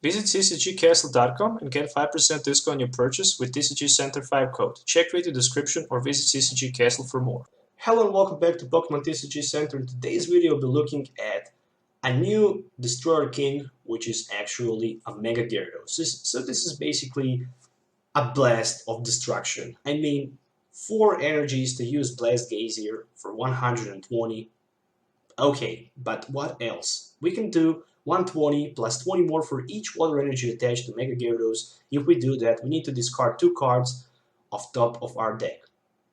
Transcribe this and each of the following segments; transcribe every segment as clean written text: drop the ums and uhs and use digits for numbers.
Visit CCGCastle.com and get 5% discount on your purchase with TCG Center 5 code. Check video description or visit CCG Castle for more. Hello and welcome back to Pokemon TCG Center. In today's video we'll be looking at a new Destroyer King, which is actually a Mega Gyarados. So this is basically a blast of destruction. I mean, 4 energies to use Blast Gazier for 120. Okay, but what else? We can do 120 plus 20 more for each water energy attached to Mega Gyarados. If we do that, we need to discard 2 cards off top of our deck.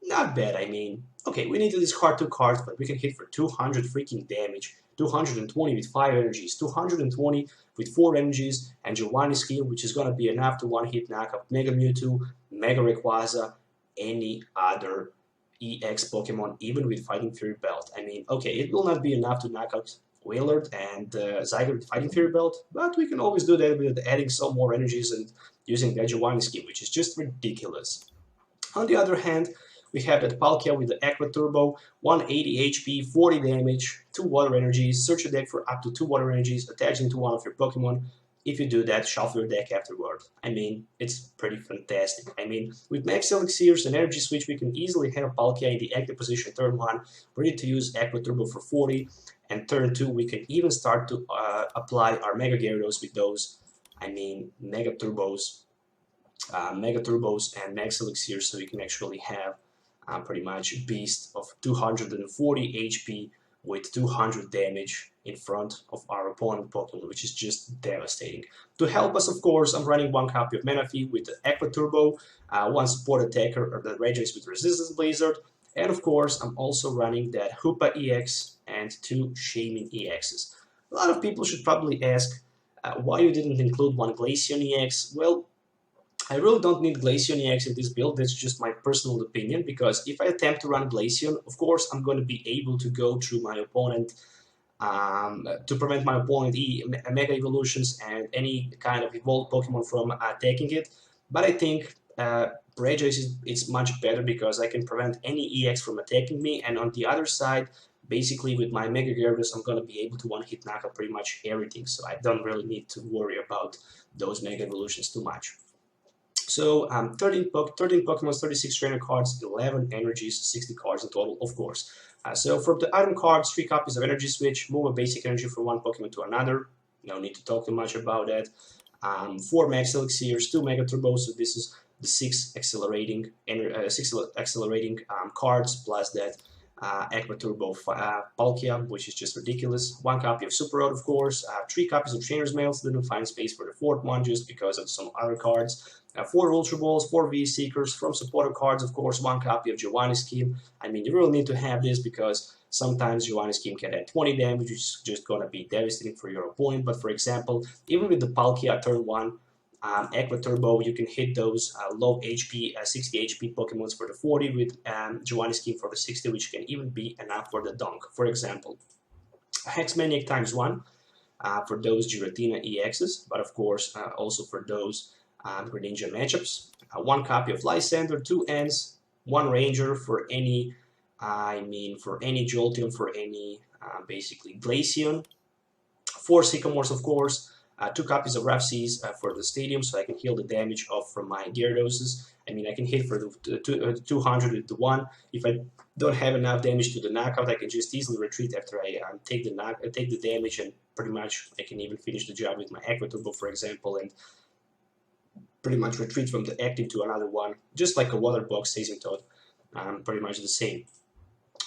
Not bad, I mean. Okay, we need to discard 2 cards, but we can hit for 200 freaking damage, 220 with 5 energies, 220 with 4 energies, and Giovanni skill, which is gonna be enough to one-hit knock out Mega Mewtwo, Mega Rayquaza, any other EX Pokemon, even with Fighting Fury Belt. I mean, okay, it will not be enough to knock out Wailord and Zygarde with Fighting Fury Belt, but we can always do that with adding some more energies and using the Giovanni skill, which is just ridiculous. On the other hand, we have that Palkia with the Aqua Turbo, 180 HP, 40 damage, 2 water energies. Search your deck for up to 2 water energies attaching to one of your Pokemon. If you do that, shuffle your deck afterward. I mean, it's pretty fantastic. I mean, with Max Elixirs and Energy Switch, we can easily have Palkia in the active position turn 1, ready to use Aqua Turbo for 40, and turn 2, we can even start to apply our Mega Gyarados with those, I mean, Mega Turbos and Max Elixirs, so we can actually have pretty much Beast of 240 HP with 200 damage in front of our opponent Pokemon, which is just devastating. To help us, of course, I'm running 1 copy of Manaphy with the Aqua Turbo, 1 support attacker or the Regice with Resistance Blizzard, and of course I'm also running that Hoopa-EX and 2 Shaymin-EXs. A lot of people should probably ask why you didn't include 1 Glaceon-EX. Well, I really don't need Glaceon-EX in this build, that's just my personal opinion, because if I attempt to run Glaceon, of course I'm going to be able to go through my opponent, to prevent my opponent Mega Evolutions and any kind of evolved Pokemon from taking it, but I think Regice is much better because I can prevent any EX from attacking me, and on the other side, basically with my Mega Gyarados, I'm going to be able to one-hit knock out pretty much everything, so I don't really need to worry about those Mega Evolutions too much. So 13 Pokemon, 36 trainer cards, 11 energies, 60 cards in total, of course. So for the item cards, 3 copies of Energy Switch, move a basic energy from one Pokemon to another. No need to talk too much about that. 4 Max Elixirs, 2 Mega Turbos, so this is the 6 accelerating cards, plus that Aqua Turbo Palkia, which is just ridiculous. 1 copy of Super Rod, of course. 3 copies of Trainers Mail, didn't find space for the 4th one just because of some other cards. 4 Ultra Balls, 4 V-Seekers, from supporter cards, of course, 1 copy of Giovanni Scheme. I mean, you really need to have this because sometimes Giovanni Scheme can add 20 damage, which is just gonna be devastating for your opponent. But for example, even with the Palkia turn 1, Aqua Turbo, you can hit those low HP, 60 HP Pokemons for the 40 with Giovanni Scheme for the 60, which can even be enough for the Dunk. For example, Hex Maniac ×1 for those Giratina EXs, but of course also for those Greninja matchups. 1 copy of Lysandre, 2 Ents, 1 Ranger for any, for any Jolteon, for any basically Glaceon. 4 Sycamores, of course. 2 copies of Rough Seas for the Stadium, so I can heal the damage off from my Gyaradoses. I mean, I can hit for the 200 with the 1. If I don't have enough damage to the knockout, I can just easily retreat after I take the damage, and pretty much I can even finish the job with my Aqua Turbo, for example, and pretty much retreat from the active to another one, just like a Water Box Asymptote, pretty much the same.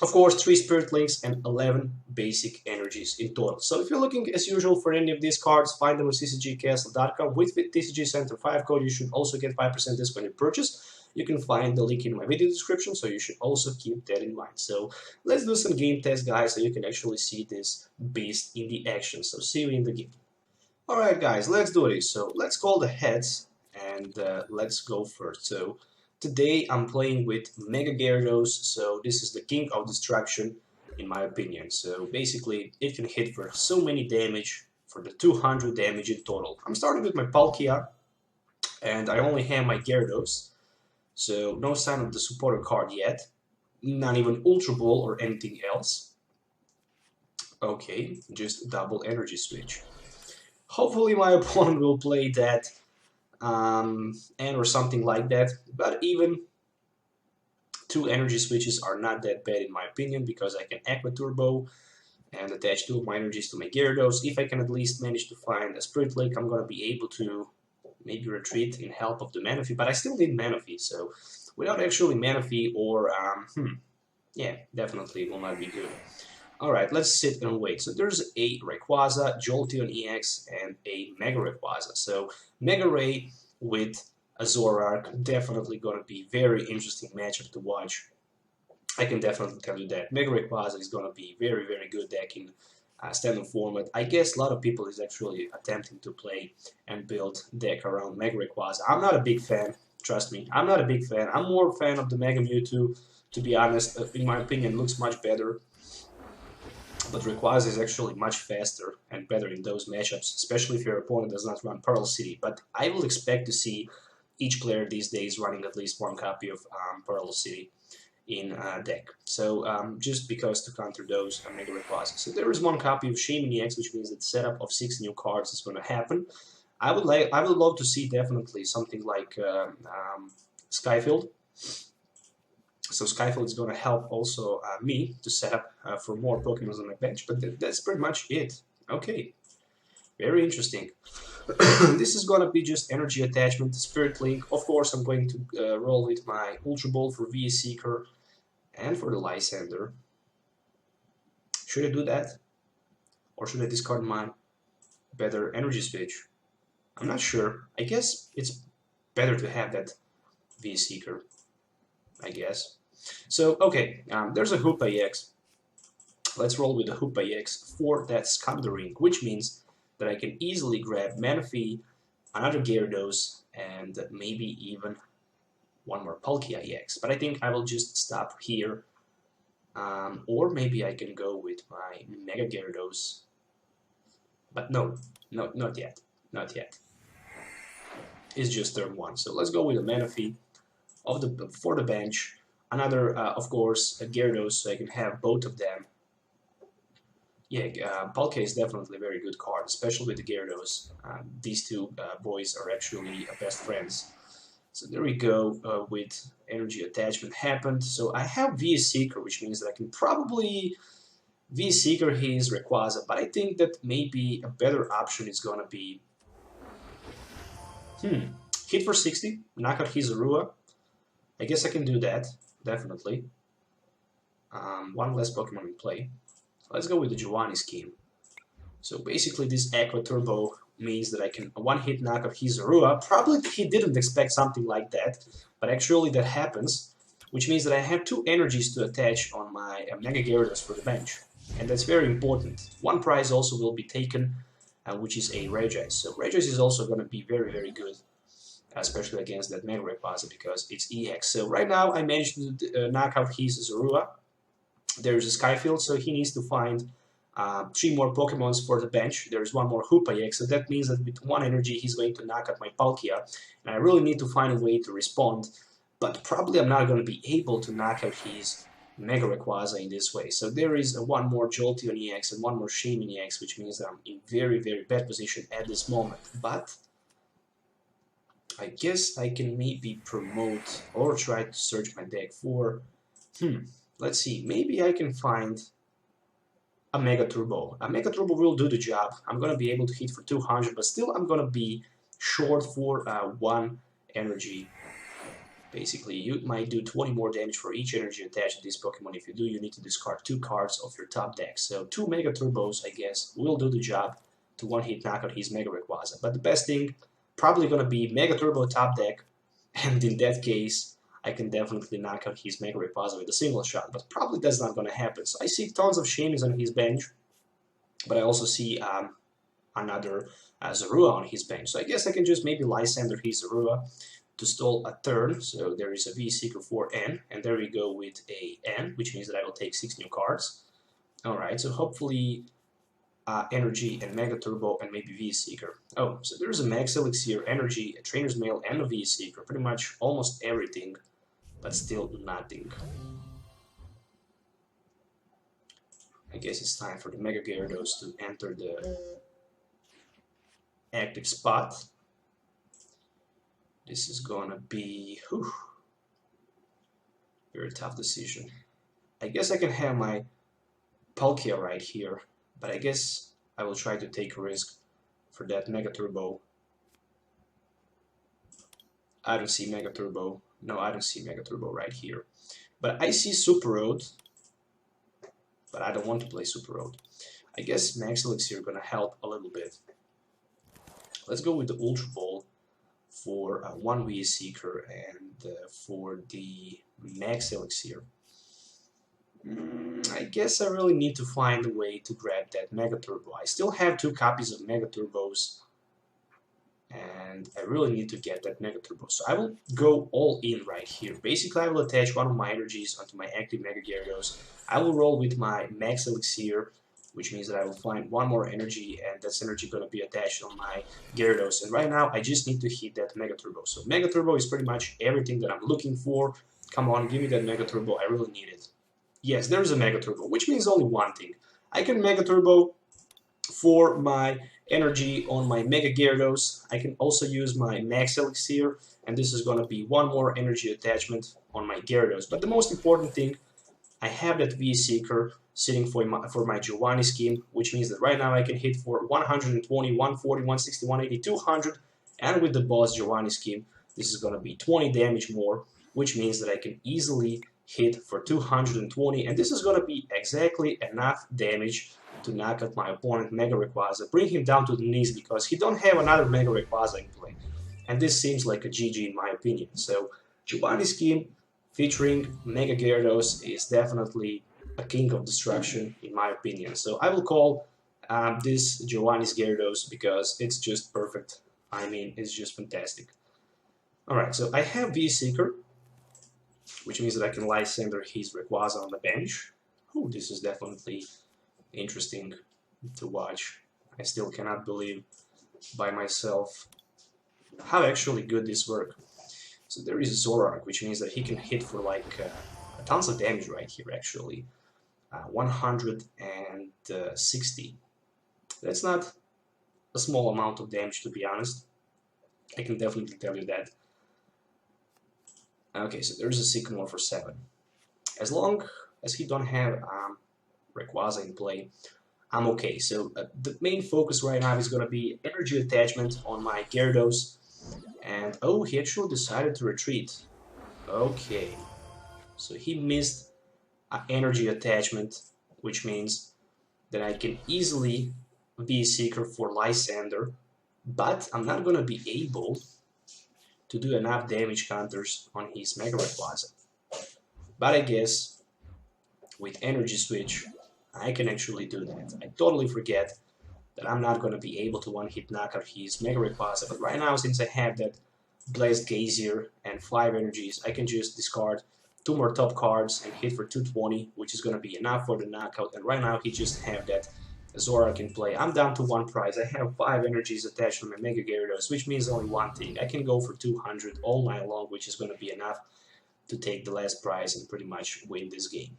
Of course, 3 Spirit Links and 11 basic energies in total. So if you're looking, as usual, for any of these cards, find them on CCGCastle.com. With TCG Center 5 code, you should also get 5% discount when you purchase. You can find the link in my video description, so you should also keep that in mind. So let's do some game tests, guys, so you can actually see this beast in the action. So see you in the game. Alright, guys, let's do this. So let's call the heads, and let's go first. So today I'm playing with Mega Gyarados, so this is the king of destruction in my opinion. So basically it can hit for so many damage, for the 200 damage in total. I'm starting with my Palkia, and I only have my Gyarados, so no sign of the supporter card yet, not even Ultra Ball or anything else. Okay, just double Energy Switch. Hopefully my opponent will play that and or something like that, but even 2 energy switches are not that bad in my opinion, because I can Aqua Turbo and attach 2 of my energies to my Gyarados. If I can at least manage to find a Spirit Lake, I'm gonna be able to maybe retreat in help of the Manaphy, but I still need Manaphy, so without actually Manaphy or, yeah, definitely will not be good. Alright, let's sit and wait. So there's a Rayquaza, Jolteon-EX, and a Mega Rayquaza. So Mega Ray with a Zoroark, definitely gonna be very interesting matchup to watch. I can definitely tell you that. Mega Rayquaza is gonna be very, very good deck in standard format. I guess a lot of people is actually attempting to play and build deck around Mega Rayquaza. I'm not a big fan, trust me. I'm not a big fan. I'm more a fan of the Mega Mewtwo, to be honest. In my opinion, looks much better. But Rayquaza is actually much faster and better in those matchups, especially if your opponent does not run Pearl City. But I will expect to see each player these days running at least 1 copy of Pearl City in deck. So just because to counter those Mega Rayquaza. So there is 1 copy of Shaymin-EX, which means that setup of 6 new cards is going to happen. I would love to see definitely something like Skyfield. So Skyfield is going to help also me to set up for more Pokemon on my bench, but that's pretty much it. Okay, very interesting. This is going to be just energy attachment, Spirit Link. Of course, I'm going to roll with my Ultra Ball for VS Seeker and for the Lysandre. Should I do that? Or should I discard my better energy switch? I'm not sure. I guess it's better to have that VS Seeker, I guess. So, okay, there's a Hoopa-EX. Let's roll with the Hoopa-EX for that Scumbering, which means that I can easily grab Manaphy, another Gyarados, and maybe even 1 more Palkia-EX. But I think I will just stop here. Or maybe I can go with my Mega Gyarados. But no, not yet. Not yet. It's just turn 1. So let's go with a Manaphy for the bench. Another, of course, a Gyarados, so I can have both of them. Yeah, Palkia is definitely a very good card, especially with the Gyarados. These 2 boys are actually best friends. So there we go, with energy attachment happened. So I have VS Seeker, which means that I can probably VS Seeker his Rayquaza, but I think that maybe a better option is gonna be hit for 60, knock out his Zorua. I guess I can do that, definitely. 1 less Pokemon in play. Let's go with the Giovanni scheme. So basically this Aqua Turbo means that I can 1-hit knock out his Zorua. Probably he didn't expect something like that, but actually that happens, which means that I have 2 energies to attach on my Mega Gyarados for the bench. And that's very important. 1 prize also will be taken, which is a Regice. So Regice is also going to be very, very good, especially against that Mega Rayquaza, because it's EX. So right now I managed to knock out his Zorua. There's a Skyfield, so he needs to find 3 more Pokemons for the bench. There's 1 more Hoopa-EX, so that means that with 1 energy he's going to knock out my Palkia. And I really need to find a way to respond, but probably I'm not going to be able to knock out his Mega Rayquaza in this way. So there is 1 more Jolteon-EX and 1 more Shaymin-EX, which means that I'm in very, very bad position at this moment. But I guess I can maybe promote or try to search my deck for... let's see, maybe I can find a Mega Turbo. A Mega Turbo will do the job. I'm going to be able to hit for 200, but still I'm going to be short for 1 energy. Basically, you might do 20 more damage for each energy attached to this Pokemon. If you do, you need to discard 2 cards of your top deck. So 2 Mega Turbos, I guess, will do the job to 1-hit knock out his Mega Rayquaza. But the best thing, probably going to be Mega Turbo top deck, and in that case, I can definitely knock out his Mega Rayquaza with a single shot, but probably that's not going to happen. So I see tons of Shaymins on his bench, but I also see another Zorua on his bench. So I guess I can just maybe Lysandre his Zorua to stall a turn. So there is a V-Seeker for N, and there we go with a N, which means that I will take 6 new cards. Alright, so hopefully Energy and Mega Turbo and maybe V-Seeker. Oh, so there's a Max Elixir, Energy, a Trainers Mail, and a V-Seeker. Pretty much almost everything, but still nothing. I guess it's time for the Mega Gyarados to enter the active spot. This is gonna be very tough decision. I guess I can have my Palkia right here, but I guess I will try to take a risk for that Mega Turbo. I don't see Mega Turbo. No, I don't see Mega Turbo right here. But I see Super Rod, but I don't want to play Super Rod. I guess Max Elixir gonna help a little bit. Let's go with the Ultra Ball for 1v Seeker and for the Max Elixir. I guess I really need to find a way to grab that Mega Turbo. I still have 2 copies of Mega Turbos, and I really need to get that Mega Turbo. So I will go all in right here. Basically, I will attach one of my energies onto my active Mega Gyarados. I will roll with my Max Elixir, which means that I will find one more energy, and that's energy going to be attached on my Gyarados. And right now, I just need to hit that Mega Turbo. So Mega Turbo is pretty much everything that I'm looking for. Come on, give me that Mega Turbo. I really need it. Yes, there is a Mega Turbo, which means only one thing. I can Mega Turbo for my energy on my Mega Gyarados. I can also use my Max Elixir, and this is going to be one more energy attachment on my Gyarados. But the most important thing, I have that V-Seeker sitting for my Giovanni scheme, which means that right now I can hit for 120, 140, 160, 180, 200, and with the boss Giovanni scheme, this is going to be 20 damage more, which means that I can easily hit for 220, and this is going to be exactly enough damage to knock out my opponent Mega Rayquaza, bring him down to the knees because he don't have another Mega Rayquaza in play. And this seems like a GG in my opinion. So Giovanni scheme featuring Mega Gyarados is definitely a king of destruction in my opinion. So I will call this Giovanni's Gyarados because it's just perfect. I mean, it's just fantastic. Alright, so I have V-Seeker, which means that I can Lysandre his Rayquaza on the bench. Oh, this is definitely interesting to watch. I still cannot believe by myself how actually good this works. So there is Zoroark, which means that he can hit for like tons of damage right here actually. 160. That's not a small amount of damage, to be honest. I can definitely tell you that. Okay, so there's a Sycamore for 7. As long as he don't have Rayquaza in play, I'm okay. So the main focus right now is going to be energy attachment on my Gyarados. And oh, he actually decided to retreat. Okay, so he missed an energy attachment, which means that I can easily be a Seeker for Lysandre, but I'm not going to be able to do enough damage counters on his Mega Rayquaza. But I guess with Energy Switch, I can actually do that. I totally forget that I'm not going to be able to one-hit knock out his Mega Rayquaza, but right now, since I have that Blessed Gazier and 5 energies, I can just discard 2 more top cards and hit for 220, which is going to be enough for the knockout. And right now, he just have that Zoroark in play. I'm down to 1 prize. I have 5 energies attached to my Mega Gyarados, which means only one thing. I can go for 200 all night long, which is going to be enough to take the last prize and pretty much win this game.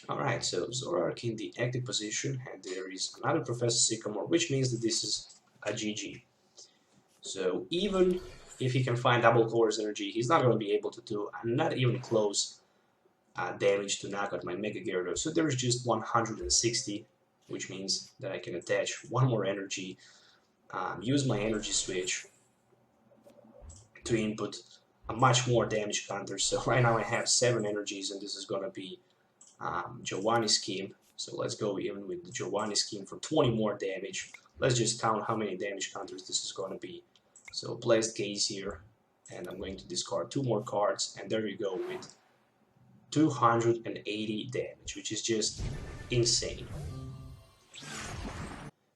Alright, so Zoroark in the active position, and there is another Professor Sycamore, which means that this is a GG. So even if he can find double Color's energy, he's not going to be able to do not even close damage to knock out my Mega Gyarados. So there is just 160, which means that I can attach 1 more energy, use my Energy Switch to input a much more damage counter. So right now I have 7 energies, and this is going to be Giovanni scheme. So let's go even with the Giovanni scheme for 20 more damage. Let's just count how many damage counters this is going to be. So Blessed Gazier, and I'm going to discard 2 more cards, and there you go with 280 damage, which is just insane.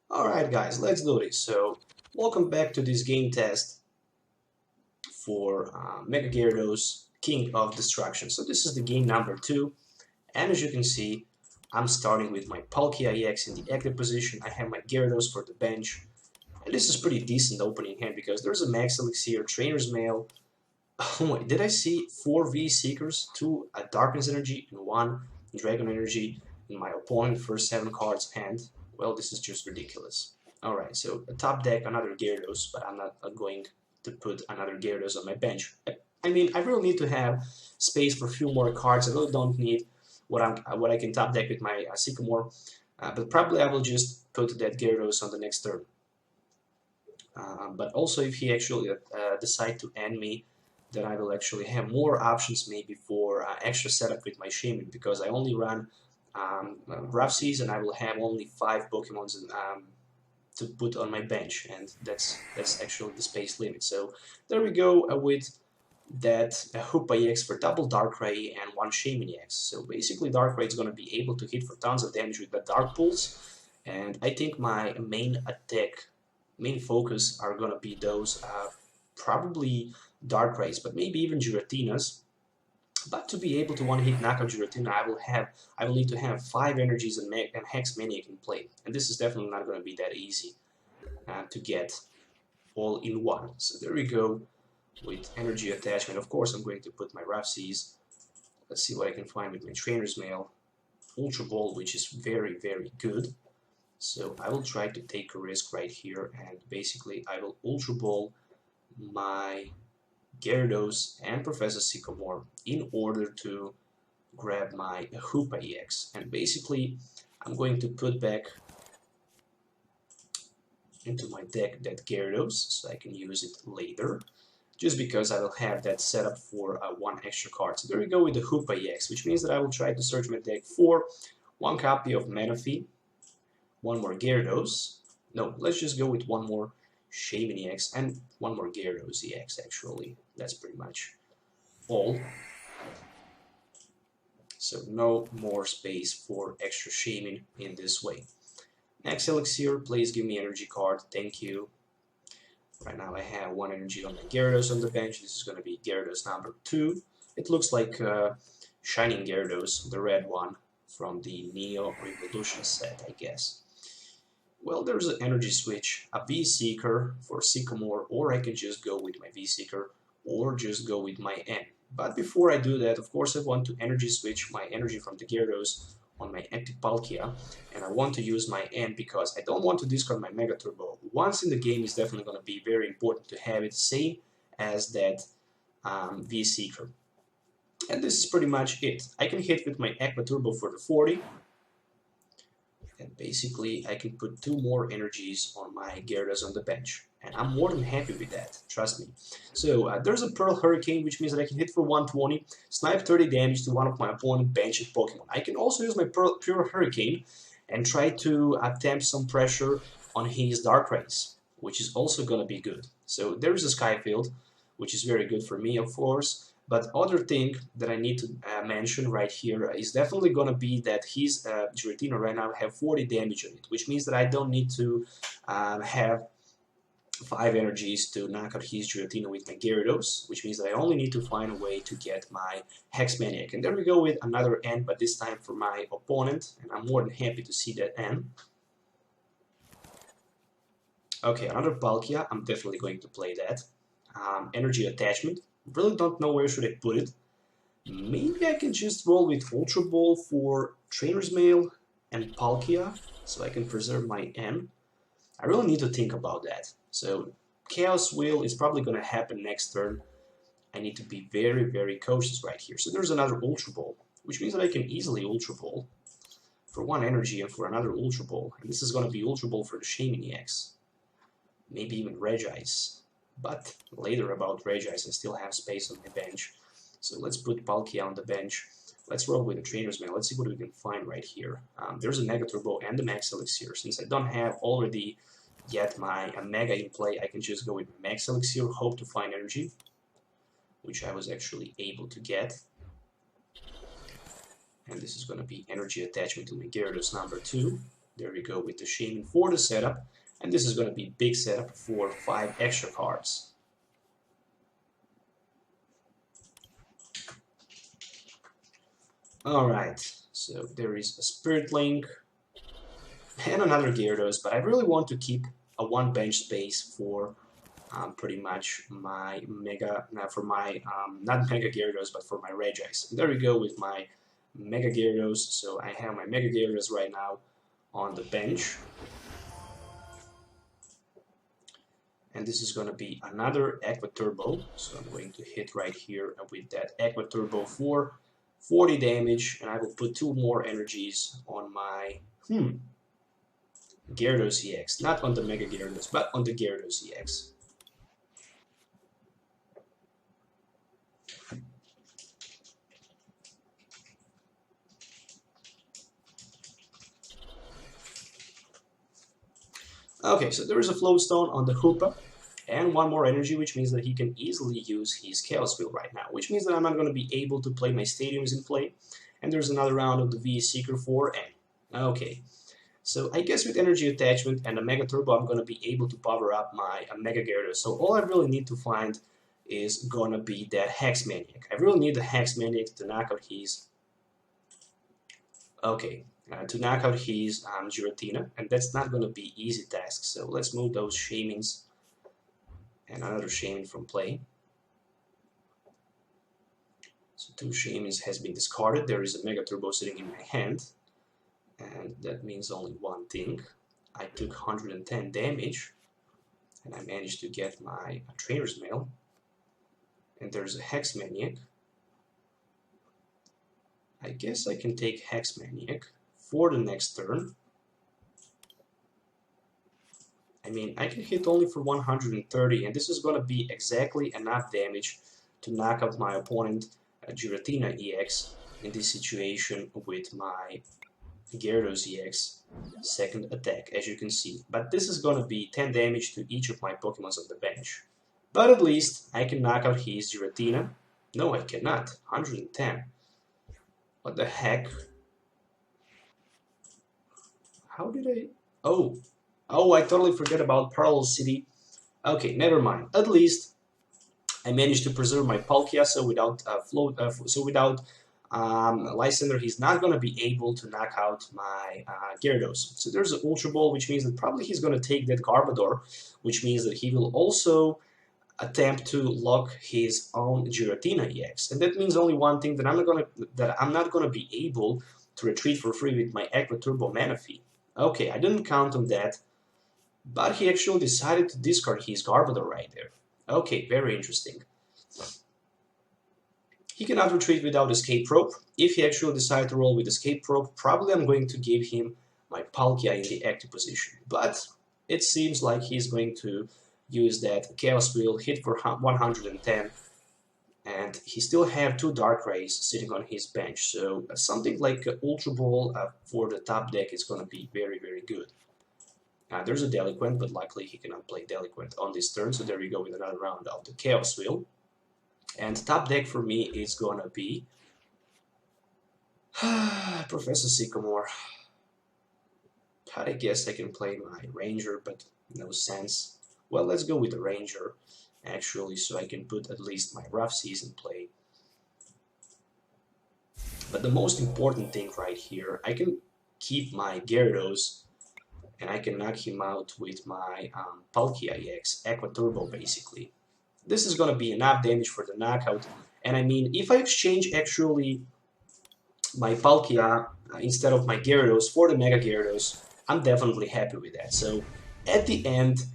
Alright guys, let's do this. So welcome back to this game test for Mega Gyarados, King of Destruction. So this is the game number 2. And as you can see, I'm starting with my Palkia-EX in the active position. I have my Gyarados for the bench. And this is pretty decent opening hand because there's a Max Elixir, Trainers Mail. Oh wait, did I see 4 V-Seekers? 2 Darkness Energy and 1 Dragon Energy in my opponent's first 7 cards hand? Well, this is just ridiculous. Alright, so a top deck, another Gyarados, but I'm not going to put another Gyarados on my bench. I mean, I really need to have space for a few more cards. I really don't need what I can top deck with my Sycamore, but probably I will just put that Gyarados on the next turn. But also, if he actually decide to end me, then I will actually have more options maybe for extra setup with my Shaymin, because I only run Rough Seas and I will have only 5 Pokemons to put on my bench, and that's actually the space limit. So there we go with that Hoopa-EX for double Darkrai and 1 Shaymin-EX. So basically Darkrai is going to be able to hit for tons of damage with the Dark Pulse, and I think my main focus are going to be those probably Darkrai's, but maybe even Giratinas. But to be able to one-hit knock out Giratina, I will need to have 5 energies and Hex Maniac in play, and this is definitely not going to be that easy to get all in one. So there we go with energy attachment. Of course, I'm going to put my Rough Seas. Let's see what I can find with my Trainers Mail. Ultra Ball, which is very, very good. So I will try to take a risk right here, and basically I will Ultra Ball my Gyarados and Professor Sycamore in order to grab my Hoopa-EX. And basically I'm going to put back into my deck that Gyarados so I can use it later, just because I will have that set up for 1 extra card. So there we go with the Hoopa-EX, which means that I will try to search my deck for 1 copy of Manaphy, 1 more Gyarados. No, let's just go with 1 more Shaymin-EX and 1 more Gyarados-EX actually. That's pretty much all. So no more space for extra Shaymin in this way. Max Elixir, please give me energy card, thank you. Right now I have 1 energy on my Gyarados on the bench. This is going to be Gyarados number 2. It looks like Shining Gyarados, the red one from the Neo Revolution set, I guess. Well, there's an Energy Switch, a V-Seeker for Sycamore, or I can just go with my V-Seeker, or just go with my N. But before I do that, of course I want to Energy Switch my energy from the Gyarados on my active Palkia, and I want to use my N because I don't want to discard my Mega Turbo. Once in the game is definitely going to be very important to have it, same as that V-Seeker. And this is pretty much it. I can hit with my Aqua Turbo for the 40, and basically I can put 2 more energies on my Gyarados on the bench. And I'm more than happy with that, trust me. So there's a Pearl Hurricane, which means that I can hit for 120, snipe 30 damage to one of my opponent benched Pokemon. I can also use my Pearl Hurricane and try to attempt some pressure on his Darkrai's, which is also going to be good. So there's a Skyfield, which is very good for me, of course. But other thing that I need to mention right here is definitely going to be that his Giratina right now have 40 damage on it, which means that I don't need to have 5 energies to knock out his Giratina with my Gyarados, which means that I only need to find a way to get my Hex Maniac. And there we go with another N, but this time for my opponent, and I'm more than happy to see that N. Okay, another Palkia, I'm definitely going to play that. Energy Attachment, really don't know where should I put it. Maybe I can just roll with Ultra Ball for Trainer's Mail and Palkia, so I can preserve my N. I really need to think about that. So Chaos Wheel is probably going to happen next turn. I need to be very, very cautious right here. So there's another Ultra Ball, which means that I can easily Ultra Ball for 1 energy and for another Ultra Ball. And this is going to be Ultra Ball for the Shaymin-EX. Maybe even Regice. But later about Regice, I still have space on my bench. So let's put Palkia on the bench. Let's roll with the Trainer's Mail. Let's see what we can find right here. There's a Mega Turbo and the Max Elixir. Since I don't have already yet my Mega in play, I can just go with Max Elixir, hope to find energy, which I was actually able to get. And this is going to be energy attachment to my Gyarados number 2. There we go with the Shaymin for the setup. And this is going to be big setup for 5 extra cards. Alright, so there is a Spirit Link and another Gyarados, but I really want to keep a 1 bench space for pretty much my Mega, not Mega Gyarados, but for my Regice. And there we go with my Mega Gyarados. So I have my Mega Gyarados right now on the bench. And this is going to be another Aqua Turbo, so I'm going to hit right here with that Aqua Turbo for 40 damage, and I will put 2 more energies on my Gyarados-EX, not on the Mega Gyarados, but on the Gyarados-EX. Okay, so there is a Float Stone on the Hoopa, and 1 more energy, which means that he can easily use his Chaos Wheel right now, which means that I'm not going to be able to play my Stadiums in play, and there's another round of the V Seeker 4N. Okay, so I guess with Energy Attachment and a Mega Turbo, I'm going to be able to power up my Mega Gyarados, so all I really need to find is going to be that Hex Maniac. I really need the Hex Maniac to knock out his... Okay. To knock out his Giratina, and that's not going to be easy task, so let's move those Shaymins and another Shaymin from play. So 2 Shaymins has been discarded. There is a Mega Turbo sitting in my hand, and that means only one thing. I took 110 damage, and I managed to get my Trainers Mail, and there's a Hex Maniac. I guess I can take Hex Maniac for the next turn. I mean, I can hit only for 130, and this is going to be exactly enough damage to knock out my opponent Giratina EX in this situation with my Gyarados-EX second attack, as you can see. But this is going to be 10 damage to each of my Pokemons on the bench. But at least I can knock out his Giratina. No, I cannot. 110. What the heck? How did I... Oh, I totally forgot about Parallel City. Okay, never mind. At least I managed to preserve my Palkia, so without Lysandre, he's not going to be able to knock out my Gyarados. So there's an Ultra Ball, which means that probably he's going to take that Garbodor, which means that he will also attempt to lock his own Giratina EX. And that means only one thing, that I'm not going to be able to retreat for free with my Aqua Turbo Manaphy. Okay, I didn't count on that, but he actually decided to discard his Garbodor right there. Okay, very interesting. He cannot retreat without Escape Rope. If he actually decides to roll with Escape Rope, probably I'm going to give him my Palkia in the active position. But it seems like he's going to use that Chaos Wheel, hit for 110, and he still have 2 Dark Rays sitting on his bench, so something like Ultra Ball for the top deck is going to be very, very good. There's a Delinquent, but luckily he cannot play Delinquent on this turn, so there we go with another round of the Chaos Wheel. And top deck for me is going to be Professor Sycamore. I guess I can play my Ranger, but no sense. Well, let's go with the Ranger, actually, so I can put at least my Rough Seas in play. But the most important thing right here, I can keep my Gyarados, and I can knock him out with my Palkia-EX Aqua Turbo, basically. This is going to be enough damage for the knockout, and I mean, if I exchange actually my Palkia instead of my Gyarados for the Mega Gyarados, I'm definitely happy with that. So, at the end,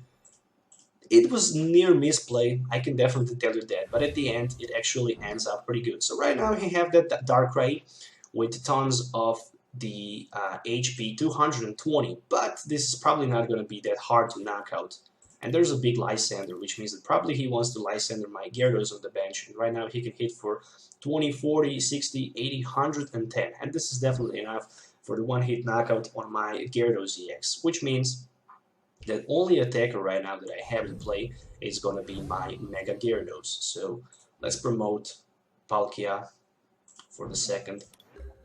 it was near misplay, I can definitely tell you that, but at the end it actually ends up pretty good. So right now he have that Dark Ray with tons of the HP 220, but this is probably not going to be that hard to knock out. And there's a big Lysandre, which means that probably he wants to Lysandre my Gyarados on the bench, and right now he can hit for 20, 40, 60, 80, 110, and this is definitely enough for the one-hit knockout on my Gyarados-EX, which means that only attacker right now that I have in play is going to be my Mega Gyarados. So let's promote Palkia for the second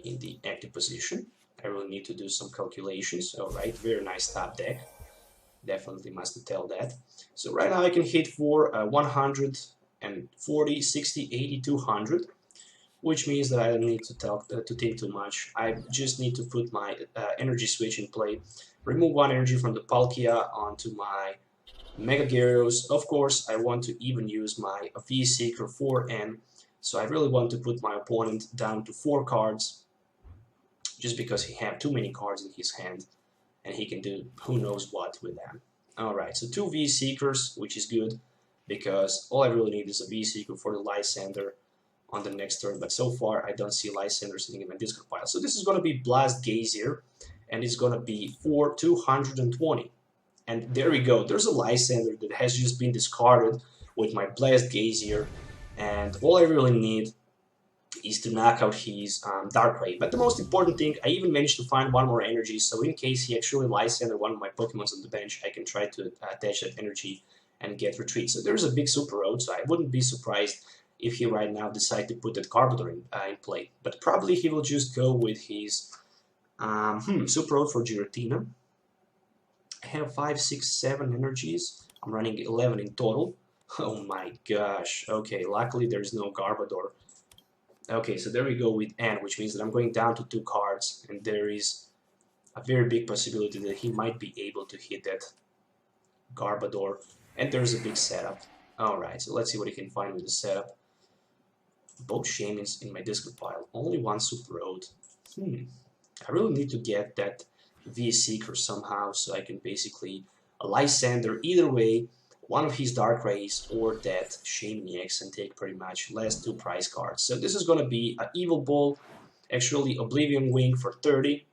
in the active position. I really need to do some calculations. Alright, very nice top deck. Definitely must tell that. So right now I can hit for 140, 60, 80, 200. Which means that I don't need to think too much. I just need to put my energy switch in play, remove 1 energy from the Palkia onto my Mega Gyarados. Of course, I want to even use my V Seeker 4N, so I really want to put my opponent down to 4 cards, just because he has too many cards in his hand. and he can do who knows what with them. Alright, so 2 V-Seekers, which is good, because all I really need is a V-Seeker for the Lysandre on the next turn, but so far I don't see Lysandre sitting in my discard pile. So this is going to be Blast Gazier, and it's going to be for 220. And there we go, there's a Lysandre that has just been discarded with my Blast Gazier, and all I really need is to knock out his Darkrai. But the most important thing, I even managed to find one more energy, so in case he actually Lysandre one of my Pokemons on the bench, I can try to attach that energy and get retreat. So there's a big Super Rod, so I wouldn't be surprised if he right now decide to put that Garbodor in play. But probably he will just go with his Super Rod for Giratina. I have 5, 6, 7 energies. I'm running 11 in total. Oh my gosh. Okay, luckily there's no Garbodor. Okay, so there we go with N, which means that I'm going down to 2 cards, and there is a very big possibility that he might be able to hit that Garbodor, and there's a big setup. Alright, so let's see what he can find with the setup. Both Shaymins in my discard pile, only one Super Rod. I really need to get that V-Seeker somehow, so I can basically Lysandre either way, one of his Darkrays or that Shaymin-EX, and take pretty much last 2 prize cards. So this is going to be an Evil Ball, actually Oblivion Wing for 30.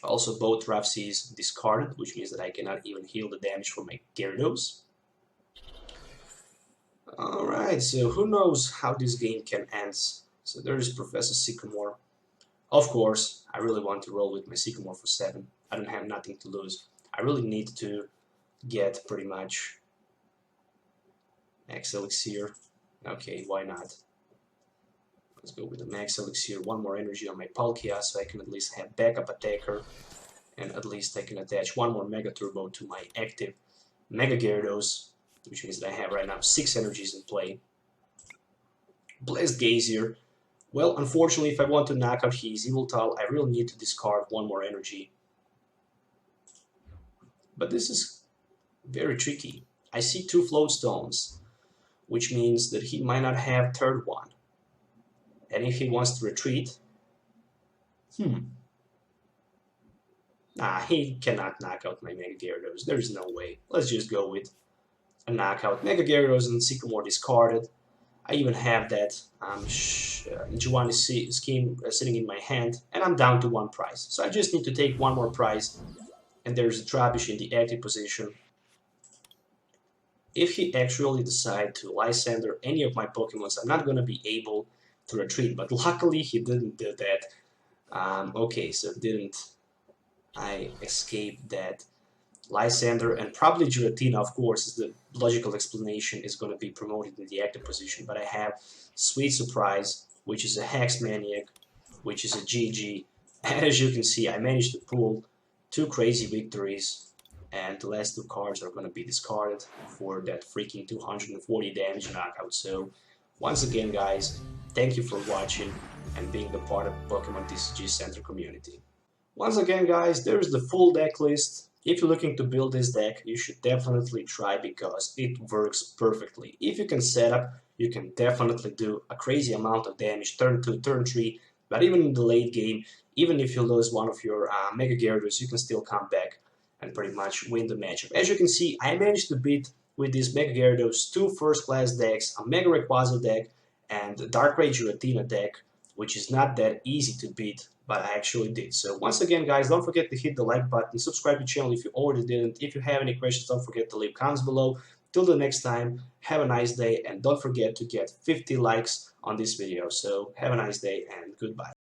Also both Rough Seas discarded, which means that I cannot even heal the damage from my Gyarados. Alright, so who knows how this game can end. So there is Professor Sycamore. Of course, I really want to roll with my Sycamore for 7. I don't have nothing to lose. I really need to get pretty much Max Elixir. Okay, why not? Let's go with the Max Elixir. One more energy on my Palkia, so I can at least have backup attacker, and at least I can attach one more Mega Turbo to my active Mega Gyarados, which means that I have right now 6 energies in play. Blast Gazier. Well, unfortunately, if I want to knock out his Yveltal, I really need to discard one more energy. But this is very tricky. I see 2 Float Stones, which means that he might not have third one. And if he wants to retreat, he cannot knock out my Mega Gyarados. There is no way. Let's just go with a knockout. Mega Gyarados and Sycamore discarded. I even have that Giovanni scheme sitting in my hand, and I'm down to 1 prize. So I just need to take 1 more prize, and there's a Trubbish in the active position. If he actually decide to Lysandre any of my Pokemons, I'm not going to be able to retreat, but luckily he didn't do that. Okay, so didn't I escape that Lysandre, and probably Giratina, of course, is the logical explanation, is going to be promoted in the active position, but I have Sweet Surprise, which is a Hex Maniac, which is a GG, and as you can see, I managed to pull 2 crazy victories, and the last 2 cards are going to be discarded for that freaking 240 damage knockout. So, once again guys, thank you for watching and being the part of Pokemon TCG Center community. Once again guys, there is the full deck list. If you're looking to build this deck, you should definitely try, because it works perfectly. If you can set up, you can definitely do a crazy amount of damage turn 2, turn 3, but even in the late game, even if you lose one of your Mega Gyarados, you can still come back and pretty much win the matchup. As you can see, I managed to beat with these Mega Gyarados 2 first-class decks, a Mega Rayquaza deck, and a Darkrai Giratina deck, which is not that easy to beat, but I actually did. So once again guys, don't forget to hit the like button, subscribe to the channel if you already didn't. If you have any questions, don't forget to leave comments below. Till the next time, have a nice day, and don't forget to get 50 likes on this video. So have a nice day and goodbye.